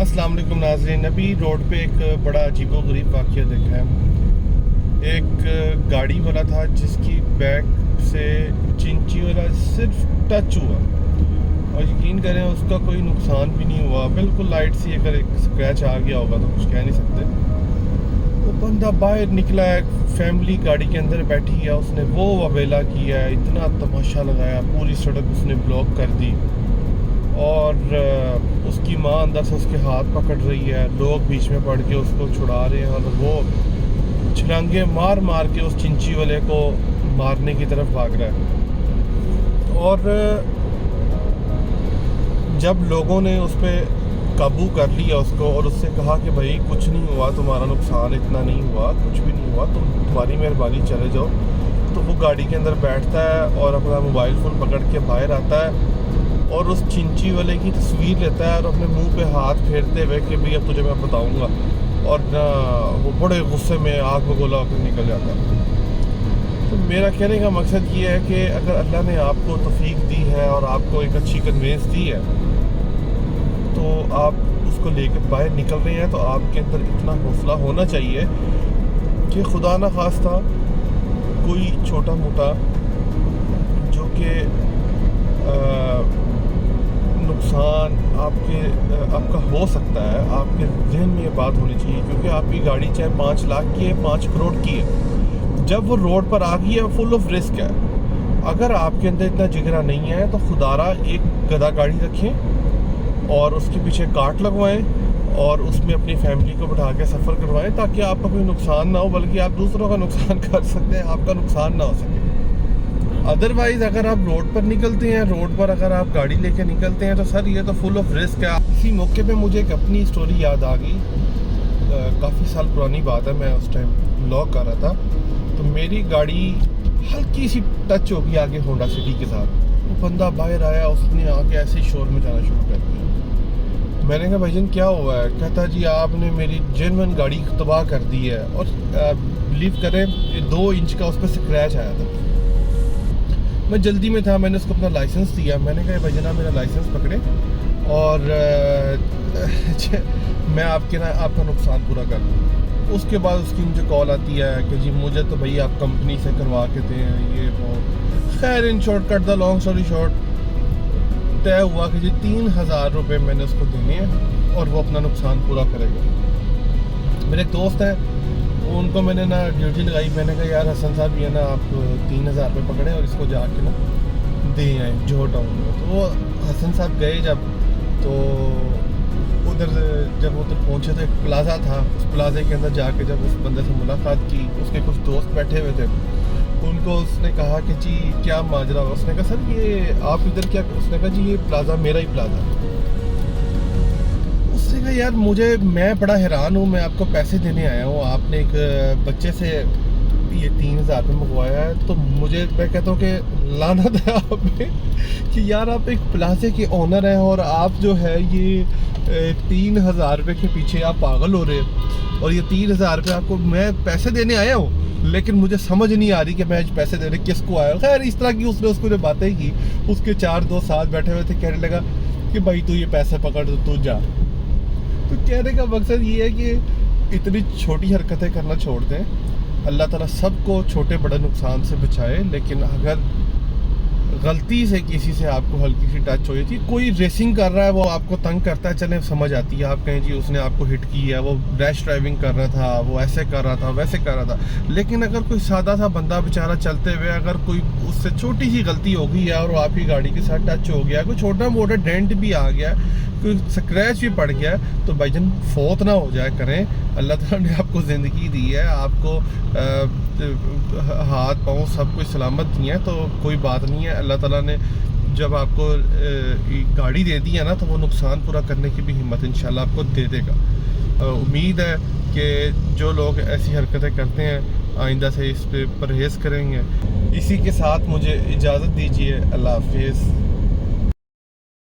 अस्सलाम वालेकुम नाज़रीन। अभी रोड पे एक बड़ा अजीबो गरीब वाक़या देखा है। एक गाड़ी वाला था जिसकी बैक से चिंची वाला सिर्फ टच हुआ और यकीन करें उसका कोई नुकसान भी नहीं हुआ। बिल्कुल लाइट सी अगर एक स्क्रैच आ गया होगा तो कुछ कह नहीं सकते। वो बंदा बाहर निकला है, फैमिली गाड़ी के अंदर बैठी है, उसने वो अवेला किया है, इतना तमाशा लगाया, पूरी सड़क उसने ब्लॉक कर दी और उसकी माँ अंदर से उसके हाथ पकड़ रही है, लोग बीच में पड़ के उसको छुड़ा रहे हैं और वो छलांगे मार मार के उस चिंची वाले को मारने की तरफ भाग रहा है। और जब लोगों ने उस पर काबू कर लिया उसको और उससे कहा कि भाई कुछ नहीं हुआ, तुम्हारा नुकसान इतना नहीं हुआ, कुछ भी नहीं हुआ, तुम्हारी मेहरबानी चले जाओ, तो वो गाड़ी के अंदर बैठता है और अपना मोबाइल फ़ोन पकड़ के बाहर आता है और उस चिंची वाले की तस्वीर लेता है और अपने मुंह पे हाथ फेरते हुए कि भैया तुझे मैं बताऊंगा, और वो बड़े गुस्से में आग बगोला होकर निकल जाता है। तो मेरा कहने का मकसद ये है कि अगर अल्लाह ने आपको तौफीक दी है और आपको एक अच्छी कन्वेंस दी है तो आप उसको लेकर बाहर निकल रहे हैं, तो आपके अंदर इतना हौसला होना चाहिए कि खुदा न खास्ता कोई छोटा मोटा जो कि नुकसान आपका हो सकता है, आपके जहन में ये बात होनी चाहिए, क्योंकि आपकी गाड़ी चाहे 5 लाख की है, 5 करोड़ की है, जब वो रोड पर आ गई है फुल ऑफ रिस्क है। अगर आपके अंदर इतना जिगरा नहीं है तो खुदारा एक गधा गाड़ी रखें और उसके पीछे काट लगवाएं और उसमें अपनी फैमिली को बैठा के सफ़र करवाएं, ताकि आपका कोई नुकसान ना हो, बल्कि आप दूसरों का नुकसान कर सकते हैं, आपका नुकसान ना हो सके। अदरवाइज़ अगर आप रोड पर निकलते हैं, रोड पर अगर आप गाड़ी लेके निकलते हैं तो सर ये तो फुल ऑफ रिस्क है। इसी मौके पे मुझे एक अपनी स्टोरी याद आ गई। काफ़ी साल पुरानी बात है, मैं उस टाइम व्लॉग कर रहा था, तो मेरी गाड़ी हल्की सी टच होगी आगे होंडा सिटी के साथ। वो बंदा बाहर आया, उसने आके ऐसे ही शोर मचाना शुरू कर दिया। मैंने कहा भाईजान क्या हुआ है? कहता जी आपने मेरी जेन्युइन गाड़ी तबाह कर दी है, और बिलीव करें 2 इंच का उस पर स्क्रैच आया था। मैं जल्दी में था, मैंने उसको अपना लाइसेंस दिया। मैंने कहा भाई जनाब मेरा लाइसेंस पकड़े और मैं आपका नुकसान पूरा कर दूँ। उसके बाद उसकी मुझे कॉल आती है कि जी मुझे तो भाई आप कंपनी से करवा के थे ये वो। खैर in short cut the long story short, तय हुआ कि जी 3000 रुपये मैंने उसको देने हैं और वो अपना नुकसान पूरा करेगा। मेरे एक दोस्त हैं, उनको मैंने ना ड्यूटी लगाई। मैंने कहा यार हसन साहब ये ना आप 3000 रुपये पकड़े और इसको जाके ना दे आए जो टाउन में। तो वो हसन साहब गए जब, तो जब उधर पहुँचे तो एक प्लाज़ा था, उस प्लाज़े के अंदर जाके जब उस बंदे से मुलाकात की, उसके कुछ दोस्त बैठे हुए थे, उनको उसने कहा कि जी क्या माजरा हुआ? उसने कहा सर ये आप इधर क्या? उसने कहा जी ये प्लाज़ा मेरा ही प्लाज़ा। उसने कहा यार मैं बड़ा हैरान हूँ, मैं आपको पैसे देने आया हूँ, आपने एक बच्चे से ये 3000 रुपये मंगवाया है, तो मैं कहता हूँ कि लानत है आप पे कि यार आप एक प्लाज़े के ओनर हैं और आप जो है ये 3000 रुपये के पीछे आप पागल हो रहे हैं, और ये 3000 रुपये आपको मैं पैसे देने आया हूँ, लेकिन मुझे समझ नहीं आ रही कि मैं पैसे देने किसको आया हूँ। खैर इस तरह की उसने उसको जो बातें की, उसके 4 दोस्त साथ बैठे हुए थे, कहने लगा कि भाई तू ये पैसे पकड़ तू जा। तो कहने का मकसद ये है कि इतनी छोटी हरकतें करना छोड़ दें। अल्लाह ताला सबको छोटे बड़े नुकसान से बचाए, लेकिन अगर गलती से किसी से आपको हल्की सी टच हो थी, कोई रेसिंग कर रहा है वो आपको तंग करता है, चले समझ आती है, आप कहें जी उसने आपको हिट की है, वो रैश ड्राइविंग कर रहा था, वो ऐसे कर रहा था, वैसे कर रहा था। लेकिन अगर कोई सादा सा बंदा बेचारा चलते हुए अगर कोई उससे छोटी सी गलती हो गई है और वो आपकी गाड़ी के साथ टच हो गया, कोई छोटा मोटा डेंट भी आ गया, कोई स्क्रैच भी पड़ गया, तो भाईजान फौत ना हो जाए करें। अल्लाह ताला ने आपको ज़िंदगी दी है, आपको हाथ पाँव सब कुछ सलामत दिए हैं, तो कोई बात नहीं है। अल्लाह ताला ने जब आपको गाड़ी दे दी है ना, तो वो नुकसान पूरा करने की भी हिम्मत इंशाल्लाह आपको दे देगा। उम्मीद है कि जो लोग ऐसी हरकतें करते हैं आइंदा से इस पे परहेज़ करेंगे। इसी के साथ मुझे इजाज़त दीजिए। अल्लाह हाफिज़।